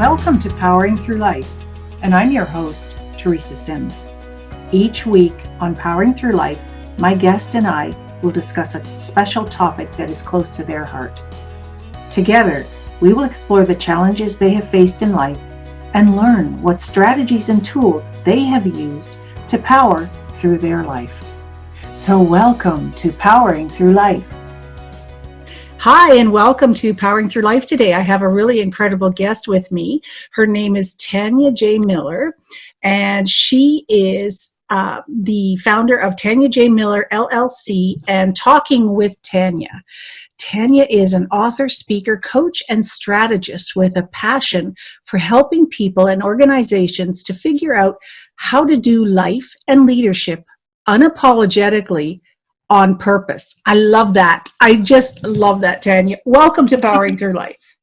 Welcome to Powering Through Life, and I'm your host, Teresa Sims. Each week on Powering Through Life, my guest and I will discuss a special topic that is close to their heart. Together, we will explore the challenges they have faced in life and learn what strategies and tools they have used to power through their life. So welcome to Powering Through Life. Hi, and welcome to Powering Through Life today. I have a really incredible guest with me. Her name is Tanya J. Miller, and she is the founder of Tanya J. Miller, LLC, and Talking with Tanya. Tanya is an author, speaker, coach, and strategist with a passion for helping people and organizations to figure out how to do life and leadership unapologetically on purpose. I love that. I just love that, Tanya. Welcome to Powering Through Life.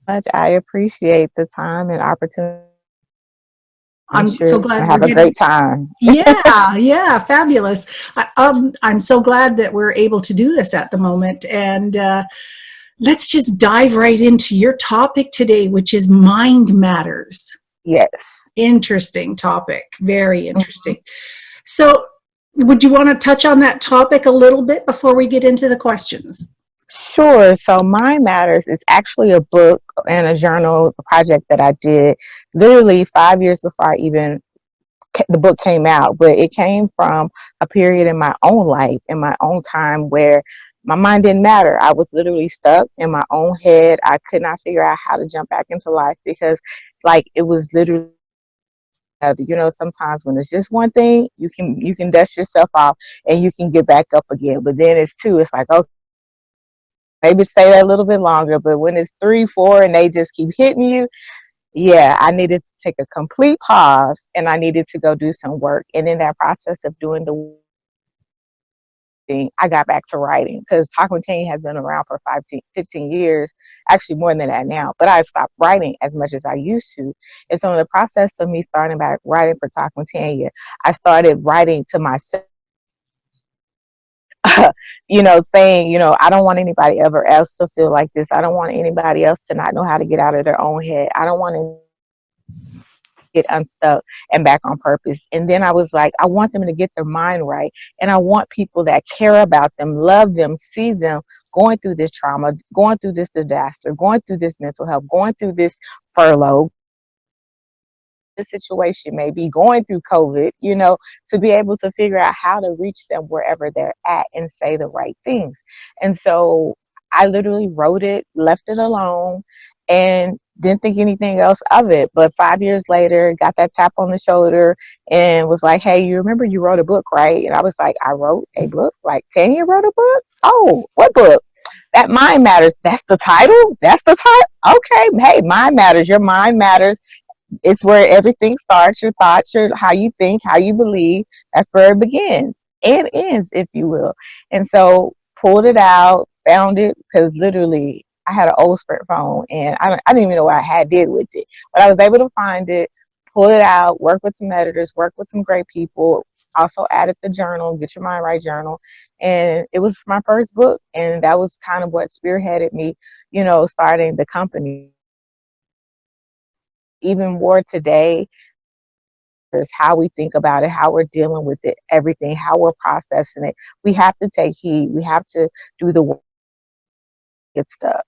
I appreciate the time and opportunity. I'm so glad we're have a great time. Yeah, fabulous. I'm so glad that we're able to do this at the moment. And let's just dive right into your topic today, which is mind matters. Yes. Interesting topic. Very interesting. So, would you want to touch on that topic a little bit before we get into the questions? Sure. So Mind Matters is actually a book and a journal project that I did literally 5 years before the book came out. But it came from a period in my own life, in my own time, where my mind didn't matter. I was literally stuck in my own head. I could not figure out how to jump back into life because it was literally sometimes when it's just one thing, you can dust yourself off and you can get back up again. But then it's two, it's like, okay, maybe stay there a little bit longer. But when it's 3, 4, and they just keep hitting you, yeah, I needed to take a complete pause and I needed to go do some work. And in that process of doing the thing, I got back to writing because Talking with Tanya has been around for 15 years, actually more than that now. But I stopped writing as much as I used to. And so in the process of me starting back writing for Talking with Tanya, I started writing to myself, saying, I don't want anybody ever else to feel like this. I don't want anybody else to not know how to get out of their own head. I don't want to get unstuck and back on purpose. And then I was like, I want them to get their mind right. And I want people that care about them, love them, see them going through this trauma, going through this disaster, going through this mental health, going through this furlough, the situation may be going through COVID, to be able to figure out how to reach them wherever they're at and say the right things. And so I literally wrote it, left it alone, and didn't think anything else of it. But 5 years later, got that tap on the shoulder and was like, hey, you remember you wrote a book, right? And I was like, I wrote a book? Like, Tanya wrote a book? Oh, what book? That Mind Matters. That's the title? That's the title? Okay. Hey, Mind Matters. Your mind matters. It's where everything starts, your thoughts, how you think, how you believe. That's where it begins and ends, if you will. And so pulled it out, found it, because literally I had an old Sprint phone and I didn't even know what I did with it. But I was able to find it, pull it out, work with some editors, work with some great people, also added the journal, Get Your Mind Right journal. And it was my first book. And that was kind of what spearheaded me, starting the company. Even more today, is how we think about it, how we're dealing with it, everything, how we're processing it. We have to take heed. We have to do the work, get stuck.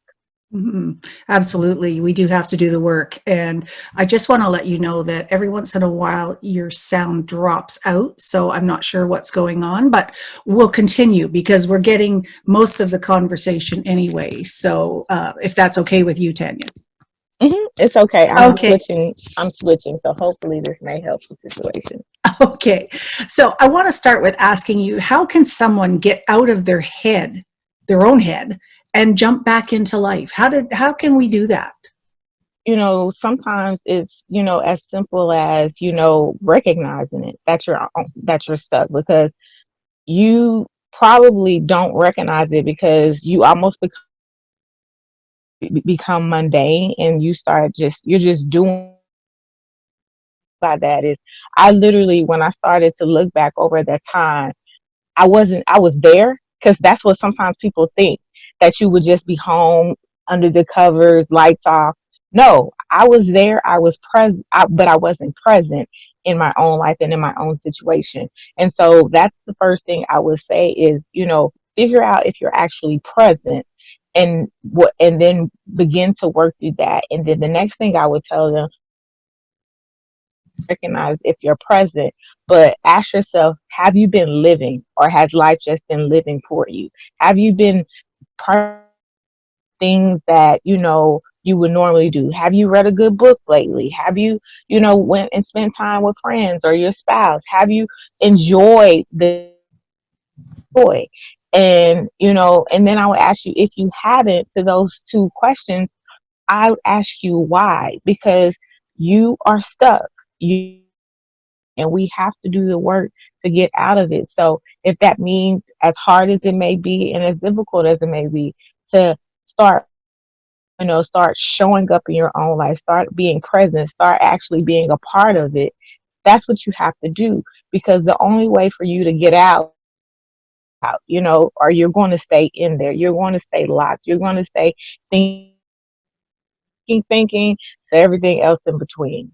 Mm-hmm. Absolutely. We do have to do the work. And I just want to let you know that every once in a while your sound drops out. So I'm not sure what's going on, but we'll continue because we're getting most of the conversation anyway. So if that's okay with you, Tanya. Mm-hmm. It's okay. I'm switching. So hopefully this may help the situation. Okay. So I want to start with asking you, how can someone get out of their own head, and jump back into life? How can we do that? Sometimes it's, as simple as, recognizing it that you're stuck, because you probably don't recognize it because you almost become mundane and you're just doing. By that is, I literally, when I started to look back over that time, I was there, because that's what sometimes people think, that you would just be home under the covers, lights off. No, I was there, I was present, but I wasn't present in my own life and in my own situation. And so that's the first thing I would say is, figure out if you're actually present and then begin to work through that. And then the next thing I would tell them, recognize if you're present, but ask yourself, have you been living or has life just been living for you? Have you been things that you would normally do? Have you read a good book lately? Have you went and spent time with friends or your spouse? Have you enjoyed the joy? And then I would ask you, if you haven't, to those two questions, I would ask you why, because you are stuck. You and we have to do the work to get out of it. So if that means, as hard as it may be and as difficult as it may be, to start start showing up in your own life, start being present, start actually being a part of it. That's what you have to do, because the only way for you to get out, or you're going to stay in there. You're going to stay locked. You're going to stay thinking to everything else in between.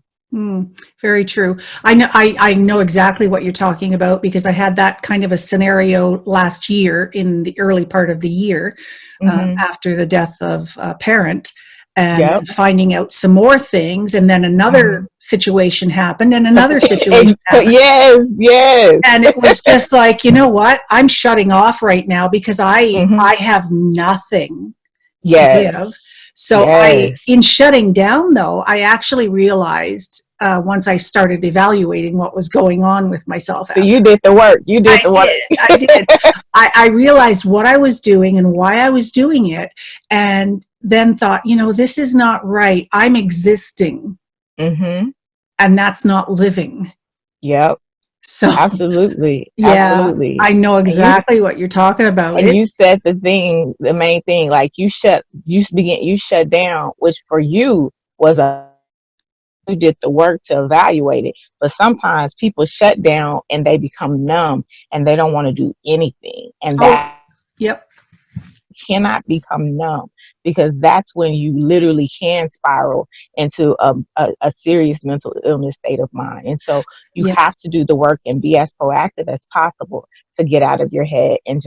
Very true. I know exactly what you're talking about because I had that kind of a scenario last year in the early part of the year, Hmm. after the death of a parent, and Yep. then finding out some more things, and then Uh-huh. another situation happened, and another situation happened. Yes, yes. And it was just like, you know what? I'm shutting off right now because Hmm. I have nothing to give. Yes. So Yes. in shutting down though, I actually realized, once I started evaluating what was going on with myself So after. you did the work. You did the work. I did. I realized what I was doing and why I was doing it, and then thought, this is not right. I'm existing, Hmm. and that's not living. Yep. So, Absolutely. yeah, Absolutely. I know And you exactly what you're talking about. and you It's said the main thing, like you shut down, which for you was you did the work to evaluate it. But sometimes people shut down and they become numb and they don't want to do anything. And oh, that yep, cannot become numb, because that's when you literally can spiral into a serious mental illness state of mind. And so you yes. have to do the work and be as proactive as possible to get out of your head and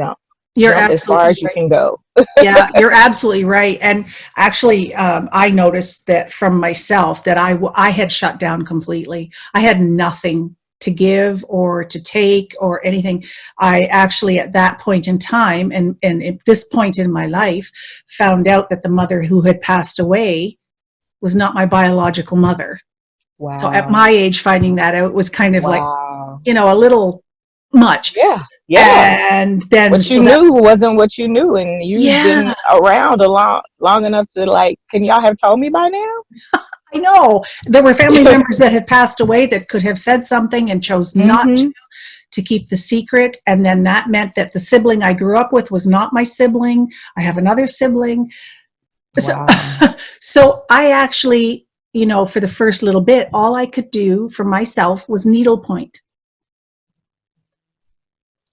You're jump as far absolutely as you right. can go. Yeah, you're absolutely right. And actually, I noticed that from myself that I had shut down completely. I had nothing to give or to take or anything. I actually, at that point in time, and at this point in my life, found out that the mother who had passed away was not my biological mother. So at Wow. my age, finding that out was kind of like, Wow. a little much. Yeah. Yeah. And then, What you so that, knew wasn't what you knew, and you've yeah, been around a long enough to, like, can y'all have told me by now? I know there were family members that had passed away that could have said something and chose not Hmm. to keep the secret. And then that meant that the sibling I grew up with was not my sibling. I have another sibling. So, Wow. so I actually, for the first little bit, all I could do for myself was needlepoint.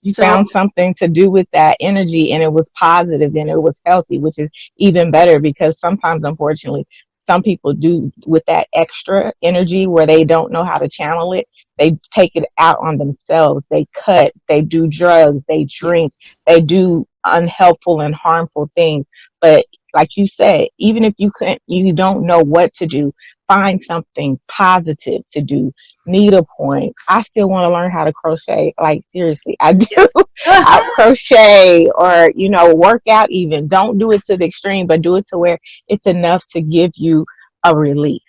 You So, found something to do with that energy, and it was positive and it was healthy, which is even better, because sometimes, unfortunately, some people do with that extra energy where they don't know how to channel it. They take it out on themselves. They cut, they do drugs, they drink, yes. they do unhelpful and harmful things. But like you said, even if you don't know what to do, find something positive to do. Needlepoint. I still want to learn how to crochet. Like, seriously, I do. Yes. I crochet, or work out. Even don't do it to the extreme, but do it to where it's enough to give you a release.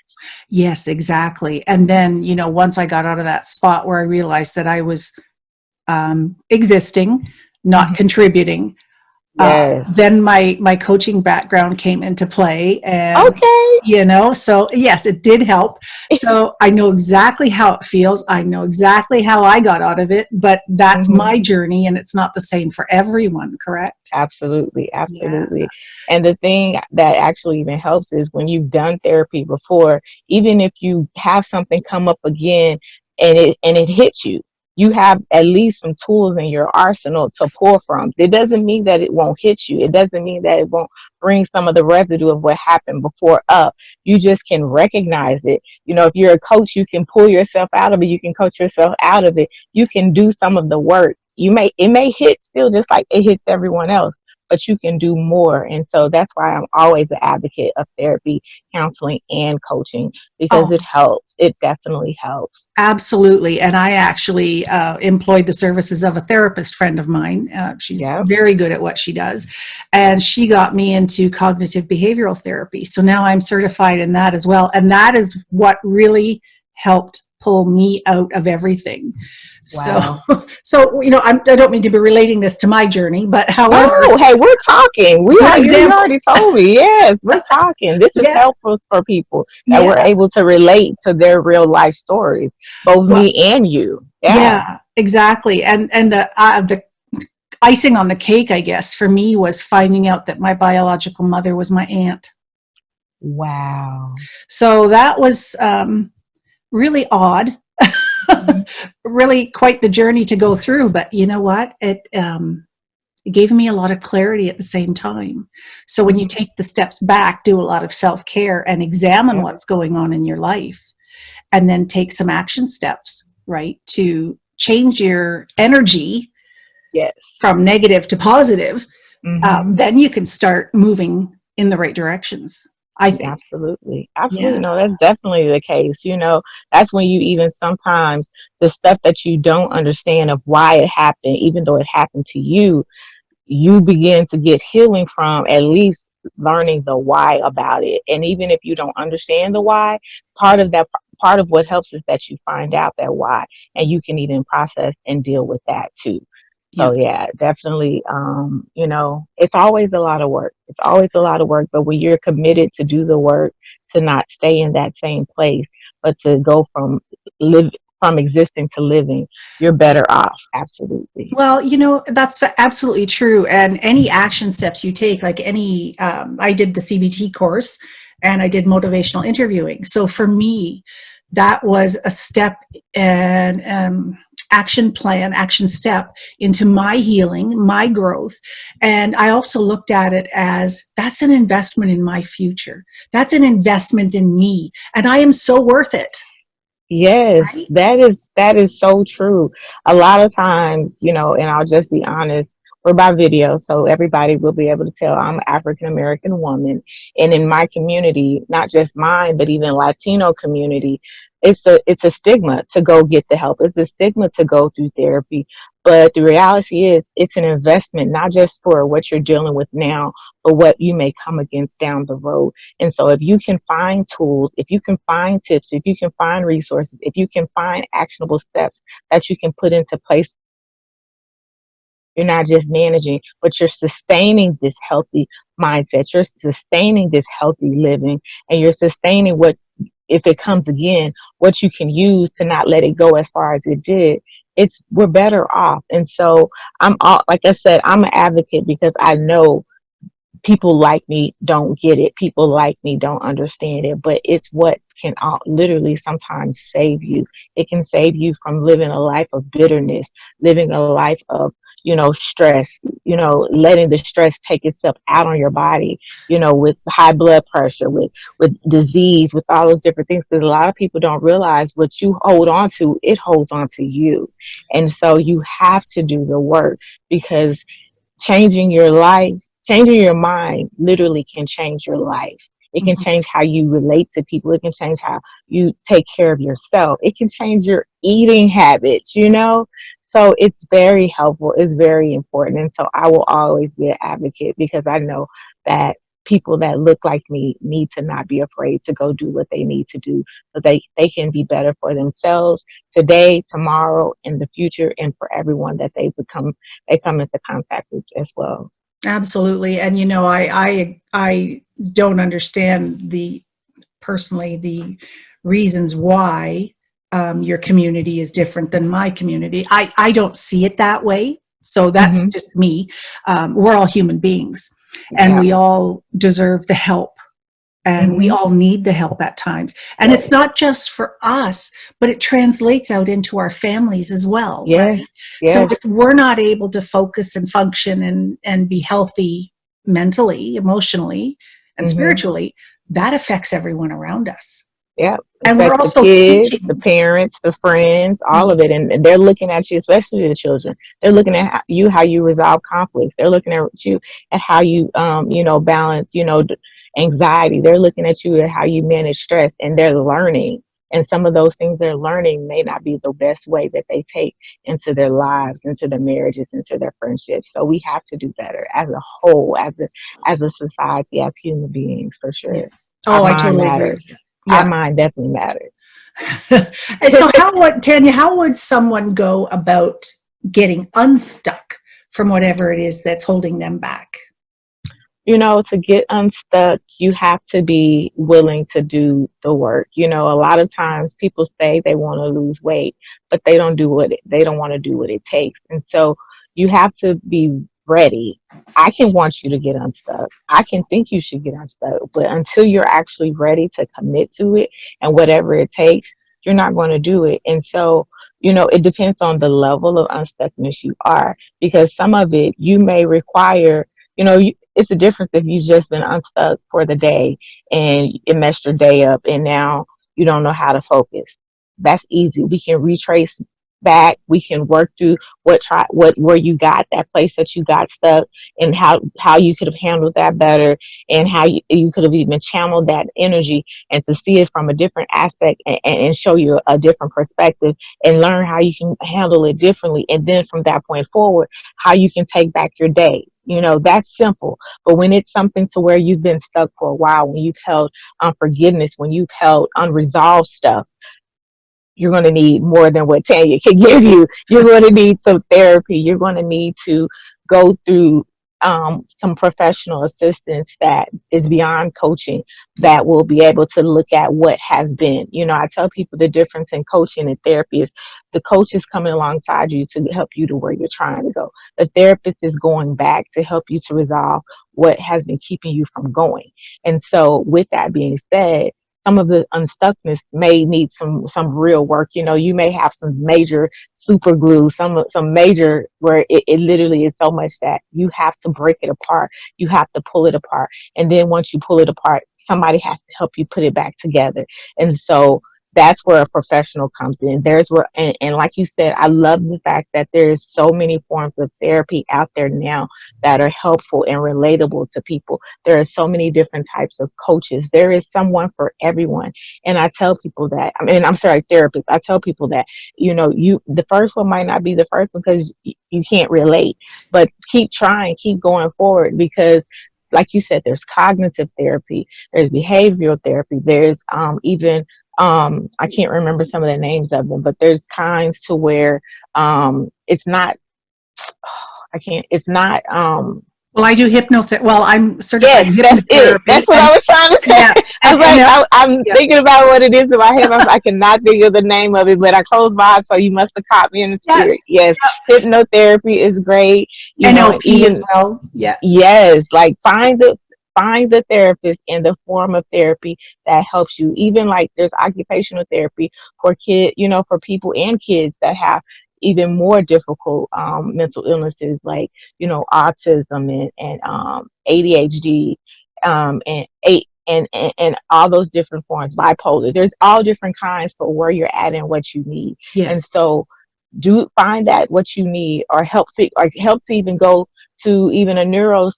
Yes, exactly. And then, once I got out of that spot where I realized that I was, existing, not Hmm. contributing, Yes. then my coaching background came into play, and Okay. so yes, it did help. So I know exactly how it feels. I know exactly how I got out of it, but that's Hmm. my journey, and it's not the same for everyone. Correct? Absolutely, Yeah. absolutely. And the thing that actually even helps is when you've done therapy before, even if you have something come up again and it hits you, you have at least some tools in your arsenal to pull from. It doesn't mean that it won't hit you. It doesn't mean that it won't bring some of the residue of what happened before up. You just can recognize it. You know, if you're a coach, you can pull yourself out of it. You can coach yourself out of it. You can do some of the work. It may hit still just like it hits everyone else, but you can do more. And so that's why I'm always an advocate of therapy, counseling, and coaching, because Oh, it helps. It definitely helps. absolutely. And I actually employed the services of a therapist friend of mine. She's Yep. very good at what she does. And she got me into cognitive behavioral therapy. So now I'm certified in that as well. And that is what really helped pull me out of everything. So, Wow. so I don't mean to be relating this to my journey, but however, No, hey, we're talking. good You example. already told me. Yes, we're talking. This is Yeah, helpful for people that we're yeah. able to relate to their real life stories, both Well, me and you. Yeah. yeah, exactly. And the icing on the cake, I guess, for me was finding out that my biological mother was my aunt. Wow. So that was really odd, Mhm. really quite the journey to go through. But you know what? It gave me a lot of clarity at the same time. So when you Mhm. take the steps back, do a lot of self care and examine Yep. what's going on in your life, and then take some action steps, right, to change your energy Yes. from negative to positive, Hmm. then you can start moving in the right directions, I think. Absolutely. Absolutely. Yeah. No, that's definitely the case. You know, that's when you even sometimes the stuff that you don't understand of why it happened, even though it happened to you begin to get healing from at least learning the why about it. And even if you don't understand the why, part of that part of what helps is that you find out that why, and you can even process and deal with that too. Yeah. So yeah, definitely, you know, it's always a lot of work. It's always a lot of work, but when you're committed to do the work, to not stay in that same place, but to go live from existing to living, you're better off. Absolutely. Well, that's absolutely true. And any action steps you take, like I did the CBT course and I did motivational interviewing. So for me, that was a step and action step into my healing, my growth. And I also looked at it as that's an investment in my future. That's an investment in me. And I am so worth it. Yes, Right? that is so true. A lot of times, you know, and I'll just be honest, we're by video, so everybody will be able to tell I'm an African American woman. And in my community, not just mine, but even Latino community, it's a stigma to go get the help. It's a stigma to go through therapy. But the reality is it's an investment, not just for what you're dealing with now, but what you may come against down the road. And so if you can find tools, if you can find tips, if you can find resources, if you can find actionable steps that you can put into place, you're not just managing, but you're sustaining this healthy mindset. You're sustaining this healthy living, and you're sustaining what, if it comes again, what you can use to not let it go as far as it did. We're better off. And so like I said, I'm an advocate because I know people like me don't get it. People like me don't understand it, but it's what can literally sometimes save you. It can save you from living a life of bitterness, living a life of, stress, letting the stress take itself out on your body, with high blood pressure, with disease, with all those different things. Because a lot of people don't realize what you hold on to, it holds on to you. And so you have to do the work, because changing your life, changing your mind literally can change your life. It can Mhm. change how you relate to people. It can change how you take care of yourself. It can change your eating habits. So it's very helpful. It's very important. And so I will always be an advocate, because I know that people that look like me need to not be afraid to go do what they need to do, so they can be better for themselves today, tomorrow, in the future, and for everyone that they come into contact with as well. Absolutely. And I don't understand personally the reasons why your community is different than my community. I don't see it that way. So that's Hmm. just me. We're all human beings and Yeah. we all deserve the help and we Mm-hmm. all need the help at times. And it's Yes. not just for us, but it translates out into our families as well, Yes. right? So Yes. if we're not able to focus and function and be healthy mentally, emotionally, and Mm-hmm. spiritually, that affects everyone around us. Yeah, And we're affects the also kids, the teaching. parents, the friends, all Yeah. of it. And they're looking at you, especially the children. They're looking at how you resolve conflicts. They're looking at you at how you, balance, anxiety. They're looking at you at how you manage stress, and they're learning. And some of those things they're learning may not be the best way that they take into their lives, into their marriages, into their friendships. So we have to do better as a whole, as a society, as human beings, for Yeah. sure. Our Oh, I mind totally agree with matters. you. Our Yeah. mind definitely matters. And so how would Tanya, how would someone go about getting unstuck from whatever it is that's holding them back? To get unstuck, you have to be willing to do the work. A lot of times people say they want to lose weight, but they don't want to do what it takes. And so you have to be ready. I can want you to get unstuck. I can think you should get unstuck, but until you're actually ready to commit to it and whatever it takes, you're not going to do it. And so, it depends on the level of unstuckness you are, because some of it you may require, it's a difference if you've just been unstuck for the day and it messed your day up and now you don't know how to focus. That's easy. We can retrace back. We can work through where you got that place that you got stuck, and how you could have handled that better, and how you could have even channeled that energy and to see it from a different aspect, and show you a different perspective, and learn how you can handle it differently. And then from that point forward, how you can take back your day. That's simple. But when it's something to where you've been stuck for a while, when you've held unforgiveness, when you've held unresolved stuff, you're going to need more than what Tanya can give you. You're going to need some therapy. You're going to need to go through some professional assistance that is beyond coaching, Yes. that will be able to look at what has been. I tell people the difference in coaching and therapy is the coach is coming alongside you to help you to where you're trying to go. The therapist is going back to help you to resolve what has been keeping you from going. And so, with that being said, some of the unstuckness may need some real work. You may have some major super glue, some major where it literally is so much that you have to break it apart. You have to pull it apart. And then once you pull it apart, somebody has to help you put it back together. And so that's where a professional comes in. There's where, and like you said, I love the fact that there's so many forms of therapy out there now that are helpful and relatable to people. There are so many different types of coaches. There is someone for everyone. And I tell people that, I'm sorry, therapists. I tell people that, the first one might not be the first because you can't relate, but keep trying, keep going forward, because like you said, there's cognitive therapy, there's behavioral therapy, there's even I can't remember some of the names of them, but there's kinds to where it's not I can't it's not Well, I do hypnotherapy. Well, I'm certified yes, in that's it. hypnotherapy, That's what and I was trying to yeah, say. I was like, and I'm yeah, thinking about what it is in my head. I cannot think of the name of it, but I closed my eyes, so you must have caught me in the yeah, spirit. Yes, hypnotherapy is great. NLP as Even well. Yeah, yes, like find the therapist in the form of therapy that helps you. Even like there's occupational therapy for for people and kids that have even more difficult mental illnesses, like autism and ADHD, and all those different forms, bipolar. There's all different kinds for where you're at and what you need. And yes, so do find that what you need, or help to even go to even a neuro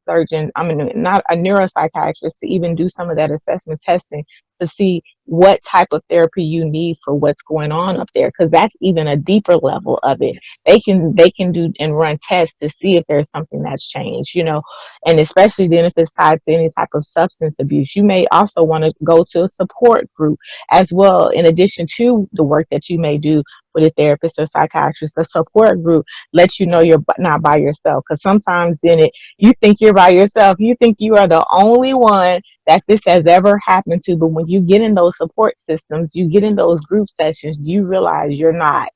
surgeon, I mean not a neuropsychiatrist, to even do some of that assessment testing to see what type of therapy you need for what's going on up there, because that's even a deeper level of it. yes, They can do and run tests to see if there's something that's changed, and especially then if it's tied to any type of substance abuse. You may also want to go to a support group as well, in addition to the work that you may do with a therapist or psychiatrist. A support group lets you know you're not by yourself, because sometimes then you think you're by yourself, you think you are the only one that this has ever happened to. But when you get in those support systems, you get in those group sessions, you realize you're not,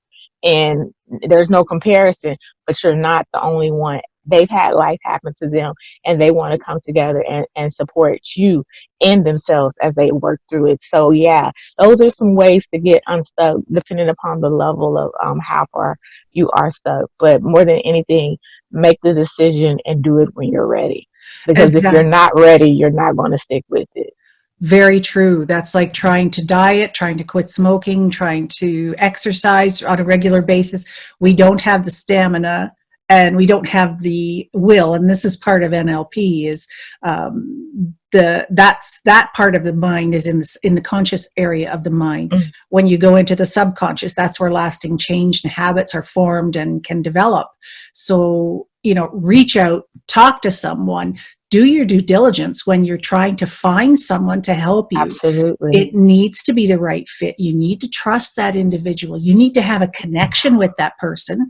and there's no comparison, but you're not the only one they've had life happen to them, and they want to come together and support you in themselves as they work through it. So yeah, those are some ways to get unstuck, depending upon the level of how far you are stuck. But more than anything, make the decision and do it when you're ready. Because if you're Exactly. not ready, you're not going to stick with it. Very true. That's like trying to diet, trying to quit smoking, trying to exercise on a regular basis. We don't have the stamina and we don't have the will. And this is part of NLP is that part of the mind is in the conscious area of the mind. Mm, When you go into the subconscious, that's where lasting change and habits are formed and can develop. So, reach out, talk to someone, do your due diligence when you're trying to find someone to help you. absolutely. It needs to be the right fit. You need to trust that individual. You need to have a connection with that person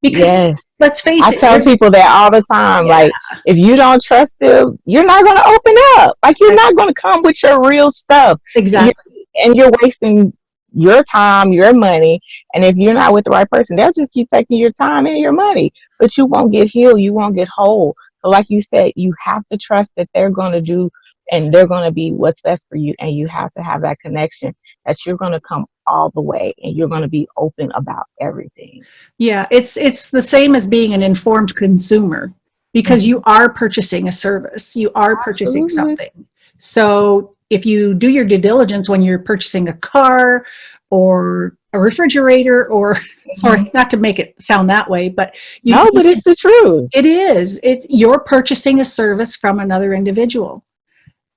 because Yes. let's face I it, tell people that all the time. yeah, Like, if you don't trust them, you're not going to open up. Like, you're not going to come with your real stuff. You, exactly. and you're wasting your time, your money. And if you're not with the right person, they'll just keep taking your time and your money. But you won't get healed. You won't get whole. So, like you said, you have to trust that they're going to do and they're going to be what's best for you. And you have to have that connection that you're going to come all the way and you're going to be open about everything. Yeah, it's the same as being an informed consumer because Mhm. you are purchasing a service, you are purchasing Absolutely. something. So if you do your due diligence when you're purchasing a car or a refrigerator or sorry, Mhm. not to make it sound that way, but No, you but it's the truth. it is. It's you're purchasing a service from another individual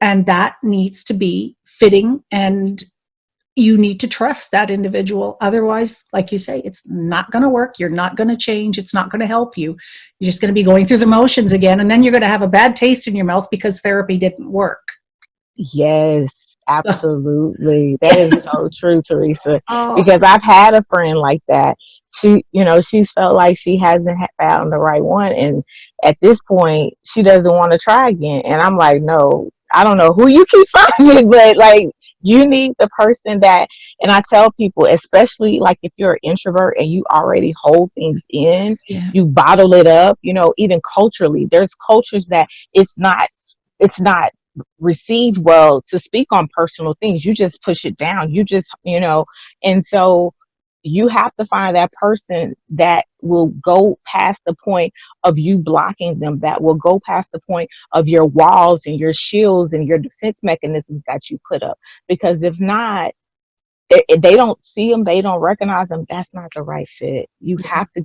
and that needs to be fitting and you need to trust that individual. Otherwise, like you say, it's not going to work. You're not going to change. It's not going to help you. You're just going to be going through the motions again. And then you're going to have a bad taste in your mouth because therapy didn't work. Yes, So, absolutely. That is so true, Teresa. oh, Because I've had a friend like that. She felt like she hasn't found the right one. And at this point, she doesn't want to try again. And I'm like, no, I don't know who you keep finding, but like, you need the person that, and I tell people, especially like if you're an introvert and you already hold things in, yeah. you bottle it up, even culturally, there's cultures that it's not received well to speak on personal things. You just push it down. And so you have to find that person that will go past the point of you blocking them, that will go past the point of your walls and your shields and your defense mechanisms that you put up. Because if not, they don't see them, they don't recognize them. That's not the right fit. You Yeah. have to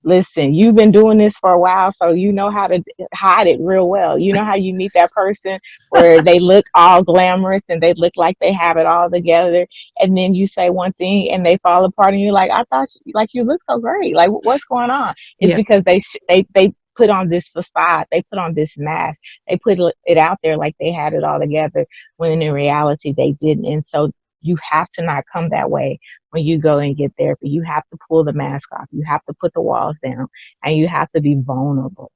listen, you've been doing this for a while, so you know how to hide it real well. You know how you meet that person where they look all glamorous and they look like they have it all together, and then you say one thing and they fall apart, and you're like, I thought like you look so great. Like, what's going on? It's Yeah. because they put on this facade, they put on this mask, they put it out there like they had it all together, when in reality they didn't. And so you have to not come that way when you go and get therapy. You have to pull the mask off. You have to put the walls down and you have to be vulnerable.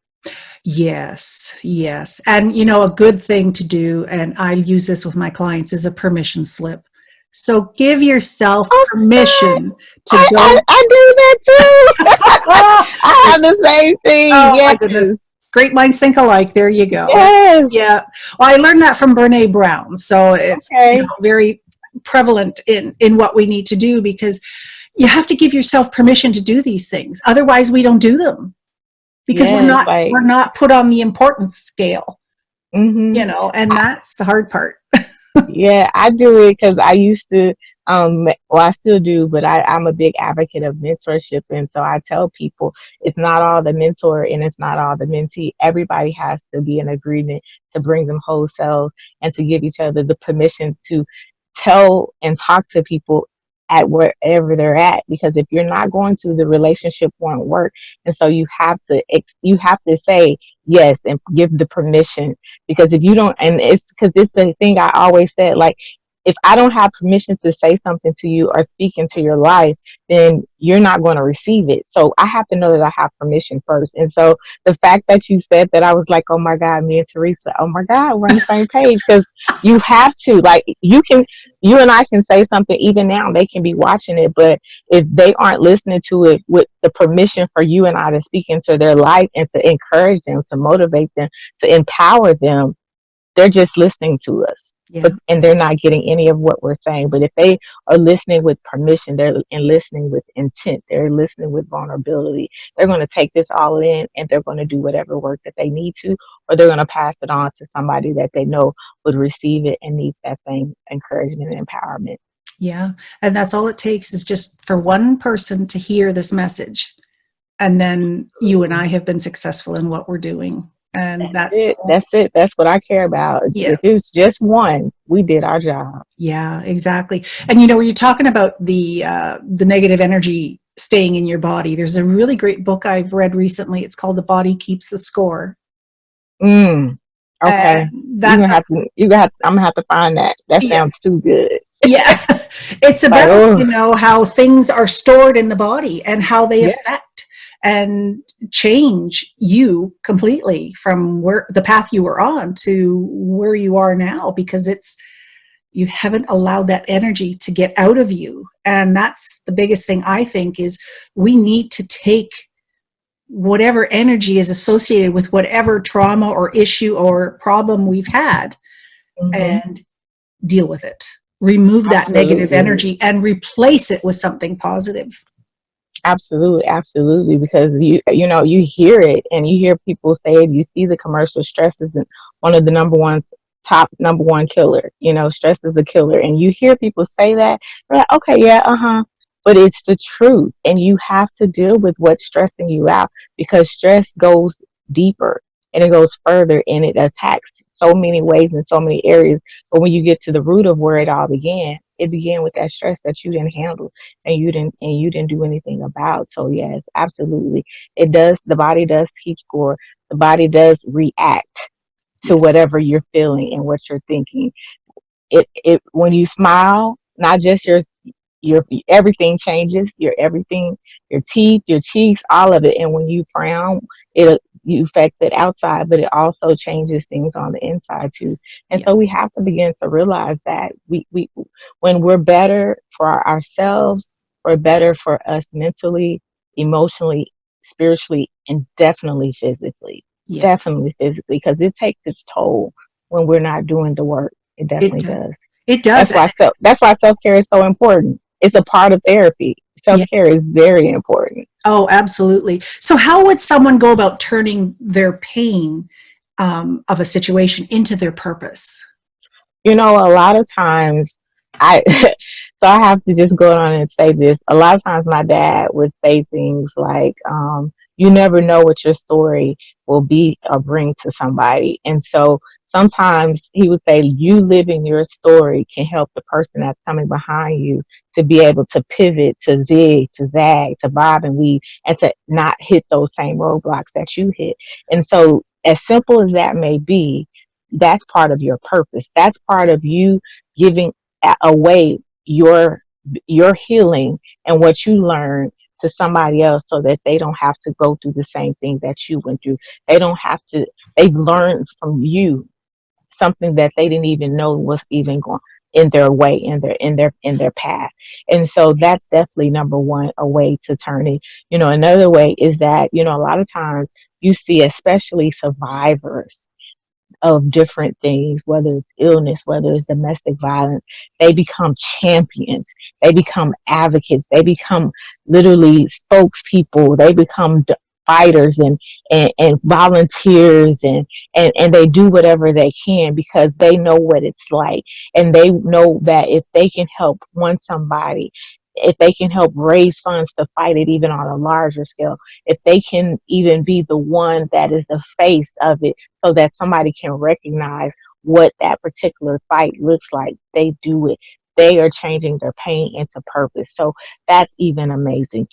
Yes. Yes. And, a good thing to do, and I use this with my clients, is a permission slip. So give yourself Okay. permission to I go. do that too. Oh, I have the same thing. oh my Yes. goodness. Great minds think alike. There you go. Yes. Yeah. Well, I learned that from Brene Brown. So it's, Okay. very prevalent in what we need to do because you have to give yourself permission to do these things. Otherwise, we don't do them because we're Yes. not Like, we're not put on the importance scale, hmm and that's the hard part. yeah, I do it because I used to, well, I still do, but I'm a big advocate of mentorship. And so I tell people it's not all the mentor and it's not all the mentee. Everybody has to be in agreement to bring them whole selves and to give each other the permission to tell and talk to people at wherever they're at. Because if you're not going to, the relationship won't work. And so you have to say yes and give the permission, because if you don't, and it's because it's the thing I always said, like, if I don't have permission to say something to you or speak into your life, then you're not going to receive it. So I have to know that I have permission first. And so the fact that you said that, I was like, oh my God, me and Teresa, oh my God, we're on the same page. Because you have to, like, you and I can say something even now, they can be watching it, but if they aren't listening to it with the permission for you and I to speak into their life and to encourage them, to motivate them, to empower them, they're just listening to us. But Yeah. and they're not getting any of what we're saying. But if they are listening with permission, they're and listening with intent, they're listening with vulnerability, they're going to take this all in, and they're going to do whatever work that they need to, or they're going to pass it on to somebody that they know would receive it and needs that same encouragement and empowerment. Yeah. And that's all it takes, is just for one person to hear this message. And then you and I have been successful in what we're doing. And That's that's the it. whole, That's it. That's what I care about. yeah. If it's just one, we did our job. Yeah, exactly. And when you're talking about the negative energy staying in your body, there's a really great book I've read recently. It's called The Body Keeps the Score. Mm, okay. And You that's gonna have to. You got. I'm gonna have to find that. That yeah, sounds too good. yeah. It's Like, about, oh, how things are stored in the body and how they yeah, affect and change you completely from where the path you were on to where you are now, because you haven't allowed that energy to get out of you. And that's the biggest thing, I think, is we need to take whatever energy is associated with whatever trauma or issue or problem we've had hmm, and deal with it. Remove that negative absolutely. energy and replace it with something positive. Absolutely, absolutely. Because you hear it, and you hear people say it. You see the commercial. Stress is one of the number one killer. Stress is a killer, and you hear people say that. You're like, okay, yeah, but it's the truth, and you have to deal with what's stressing you out, because stress goes deeper and it goes further, and it attacks so many ways in so many areas. But when you get to the root of where it all began, it began with that stress that you didn't handle, and you didn't do anything about. So yes, absolutely. It does. The body does keep score. The body does react to Yes. whatever you're feeling and what you're thinking. It when you smile, not just your everything changes, your everything, your teeth, your cheeks, all of it. And when you frown, it you affect it outside, but it also changes things on the inside too. And Yes. so we have to begin to realize that we when we're better for ourselves, we're better for us mentally, emotionally, spiritually, and definitely physically. Yes. Definitely physically, because it takes its toll when we're not doing the work. It It definitely does. does. It does. That's why self care is so important. It's a part of therapy. Self Yeah. care is very important. Oh, absolutely. So, how would someone go about turning their pain of a situation into their purpose? A lot of times I so I have to just go on and say this. A lot of times my dad would say things like, you never know what your story will be or bring to somebody. And so sometimes he would say, you living your story can help the person that's coming behind you to be able to pivot, to zig, to zag, to bob and weave, and to not hit those same roadblocks that you hit. And so, as simple as that may be, that's part of your purpose. That's part of you giving away your healing and what you learned to somebody else, so that they don't have to go through the same thing that you went through. They don't have to. They've learned from you something that they didn't even know was even going in their way, in their path. And so that's definitely number one, a way to turn it. Another way is that, a lot of times you see, especially survivors of different things, whether it's illness, whether it's domestic violence, they become champions. They become advocates. They become literally spokespeople. They become fighters and volunteers, and they do whatever they can because they know what it's like. And they know that if they can help somebody, if they can help raise funds to fight it even on a larger scale, if they can even be the one that is the face of it, so that somebody can recognize what that particular fight looks like, they do it. they are changing their pain into purpose. So that's even amazing,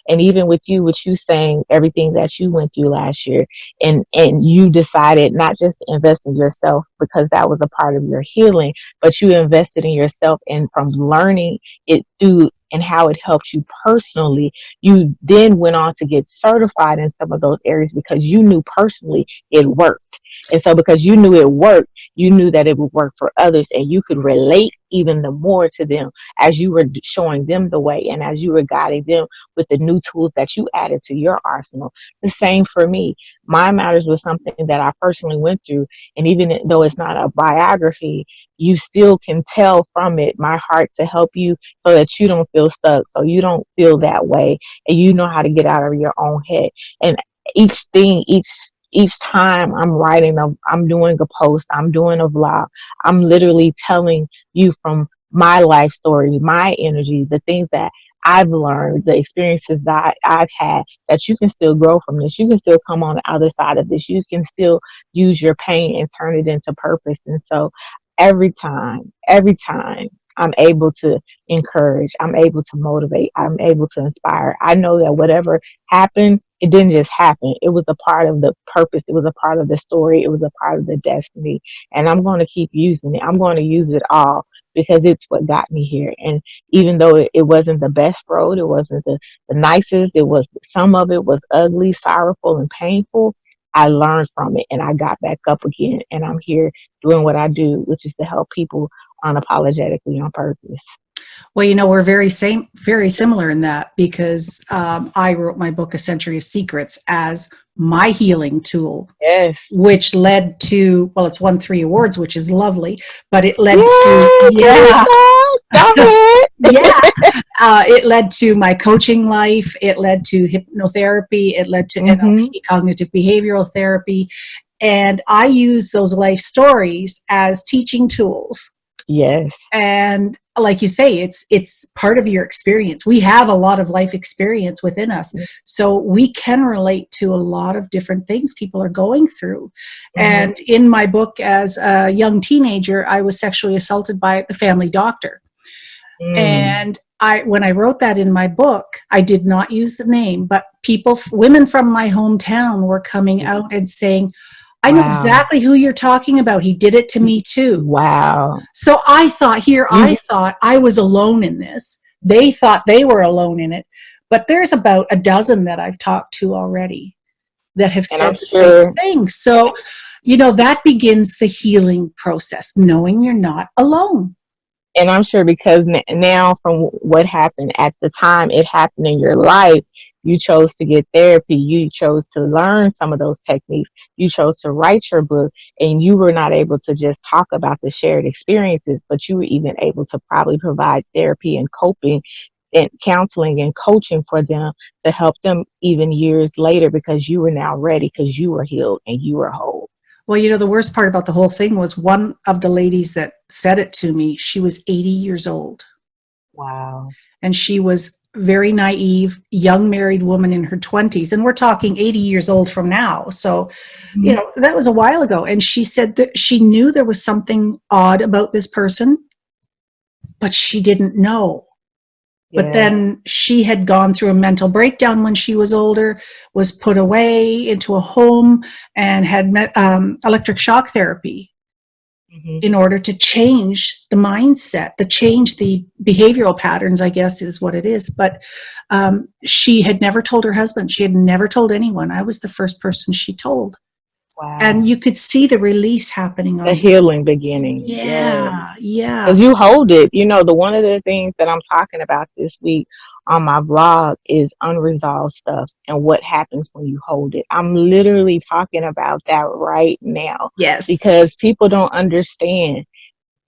and even with you saying everything that you went through last year, and you decided not just to invest in yourself because that was a part of your healing, but you invested in yourself, and from learning it through and how it helped you personally, you then went on to get certified in some of those areas because you knew personally it worked. And so because you knew it worked, you knew that it would work for others, and you could relate even the more to them as you were showing them the way and as you were guiding them with the new tools that you added to your arsenal. The same for me. My matters was something that I personally went through, and even though it's not a biography, you still can tell from it my heart to help you so that you don't feel stuck, so you don't feel that way, and you know how to get out of your own head. And each time I'm doing a post, I'm doing a vlog, I'm literally telling you from my life story, my energy, the things that I've learned, the experiences that I've had, that you can still grow from this. You can still come on the other side of this. You can still use your pain and turn it into purpose. And so every time I'm able to encourage, I'm able to motivate, I'm able to inspire. I know that whatever happened, it didn't just happen. It was a part of the purpose. It was a part of the story. It was a part of the destiny. And I'm going to keep using it. I'm going to use it all because it's what got me here. And even though it wasn't the best road, it wasn't the nicest, some of it was ugly, sorrowful, and painful. I learned from it and I got back up again. And I'm here doing what I do, which is to help people unapologetically on purpose. Well, we're very similar in that because I wrote my book, A Century of Secrets, as my healing tool, Yes. which led to, well, it's won 3 awards, which is lovely, but it led Yay, to, yeah, go ahead. yeah, it led to my coaching life. It led to hypnotherapy. It led to Mm-hmm. NLP, cognitive behavioral therapy. And I use those life stories as teaching tools. Yes. And like you say, it's part of your experience. We have a lot of life experience within us, so we can relate to a lot of different things people are going through. Mm-hmm. And in my book, as a young teenager, I was sexually assaulted by the family doctor. And when I wrote that in my book, I did not use the name, but women from my hometown were coming out and saying, I know exactly who you're talking about. He did it to me too. Wow. So I thought I was alone in this. They thought they were alone in it. But there's about a dozen that I've talked to already that have said the same thing. So, that begins the healing process, knowing you're not alone. And I'm sure because now from what happened at the time it happened in your life, you chose to get therapy. You chose to learn some of those techniques. You chose to write your book, and you were not able to just talk about the shared experiences, but you were even able to probably provide therapy and coping and counseling and coaching for them to help them even years later because you were now ready because you were healed and you were whole. Well, the worst part about the whole thing was one of the ladies that said it to me, she was 80 years old. Wow. And she was very naive, young married woman in her 20s. And we're talking 80 years old from now. So, that was a while ago. And she said that she knew there was something odd about this person, but she didn't know. But then she had gone through a mental breakdown when she was older, was put away into a home, and had met electric shock therapy in order to change the mindset, to change the behavioral patterns, I guess is what it is. But she had never told her husband. She had never told anyone. I was the first person she told. Wow. And you could see the release happening. The healing beginning. Yeah. Because you hold it. One of the things that I'm talking about this week on my vlog is unresolved stuff and what happens when you hold it. I'm literally talking about that right now. Yes. Because people don't understand.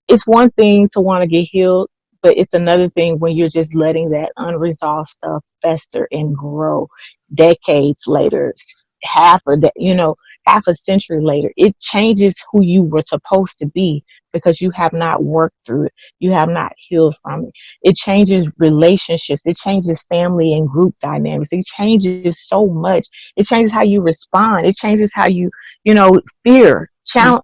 It's one thing to want to get healed, but it's another thing when you're just letting that unresolved stuff fester and grow decades later, half a century later. It changes who you were supposed to be because you have not worked through it. You have not healed from it. It changes relationships. It changes family and group dynamics. It changes so much. It changes how you respond. It changes how you, fear, challenge,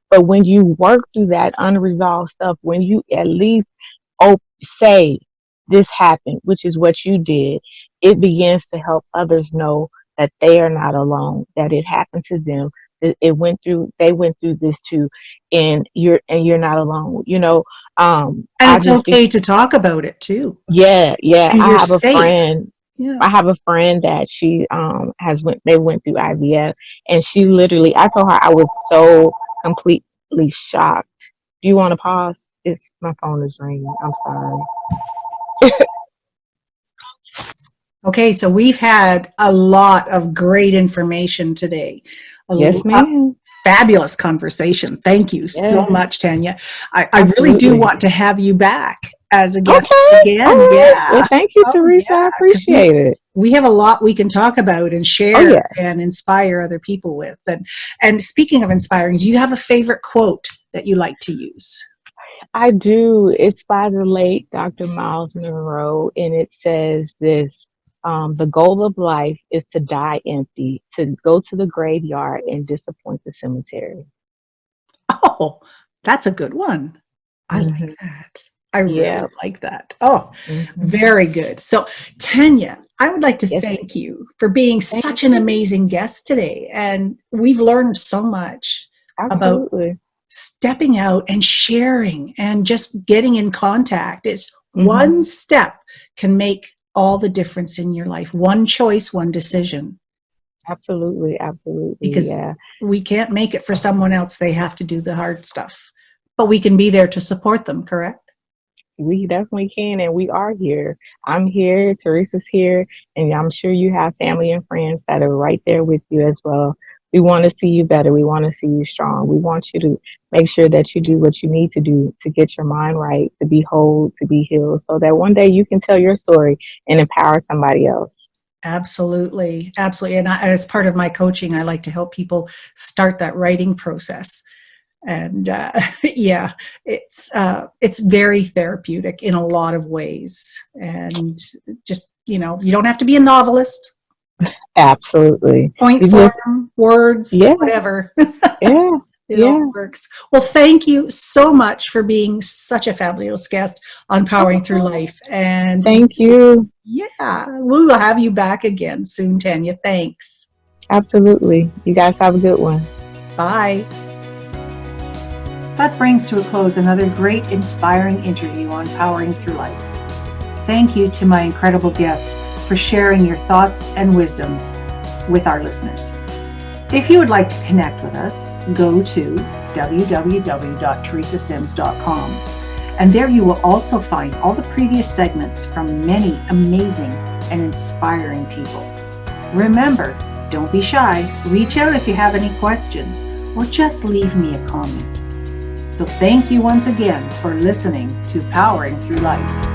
but when you work through that unresolved stuff, when you at least say this happened, which is what you did, it begins to help others know that they are not alone, that it happened to them, that they went through this too, and you're not alone. And I it's just be okay to talk about it too. yeah. And I you're have a safe. friend. Yeah. I have a friend that she they went through IVF, and she literally, I told her I was so completely shocked. Do you want to pause? If my phone is ringing, I'm sorry. Okay, so we've had a lot of great information today. Yes, A ma'am. fabulous conversation. Thank you so Yes, much, Tanya. I really do absolutely. want to have you back as a guest Okay. All again. right. Well, Yeah. thank you, Oh, Teresa. I yeah. Because appreciate it. we have a lot we can talk about and Oh, share yeah. and inspire other people with. And speaking of inspiring, do you have a favorite quote that you like to use? I do. It's by the late Dr. Miles Monroe, and it says this: the goal of life is to die empty, to go to the graveyard and disappoint the cemetery. Oh, that's a good one. I like Hmm. that. I Yeah. really like that. Oh, Hmm. very good. So, Tanya, I would like to Yes. thank you for being Thank such an you. amazing guest today. And we've learned so much about Absolutely. stepping out and sharing and just getting in contact. It's Hmm. one step can make all the difference in your life. One choice, one decision, Absolutely. Absolutely. because Yeah. we can't make it for someone else. They have to do the hard stuff, but we can be there to support them, correct? We definitely can, and we are here. I'm here, Teresa's here, and I'm sure you have family and friends that are right there with you as well. We want to see you better. We want to see you strong. We want you to make sure that you do what you need to do to get your mind right, to be whole, to be healed, so that one day you can tell your story and empower somebody else. Absolutely. Absolutely. And as part of my coaching, I like to help people start that writing process. And yeah, it's very therapeutic in a lot of ways. And just, you don't have to be a novelist. Absolutely. Point You just, form, words, yeah, whatever. yeah, It all yeah. works. Well, thank you so much for being such a fabulous guest on Powering Through Life. And Thank you. yeah, we will have you back again soon, Tanya. Thanks. Absolutely. You guys have a good one. Bye. That brings to a close another great, inspiring interview on Powering Through Life. Thank you to my incredible guest for sharing your thoughts and wisdoms with our listeners. If you would like to connect with us, go to www.teresasims.com. And there you will also find all the previous segments from many amazing and inspiring people. Remember, don't be shy. Reach out if you have any questions, or just leave me a comment. So thank you once again for listening to Powering Through Life.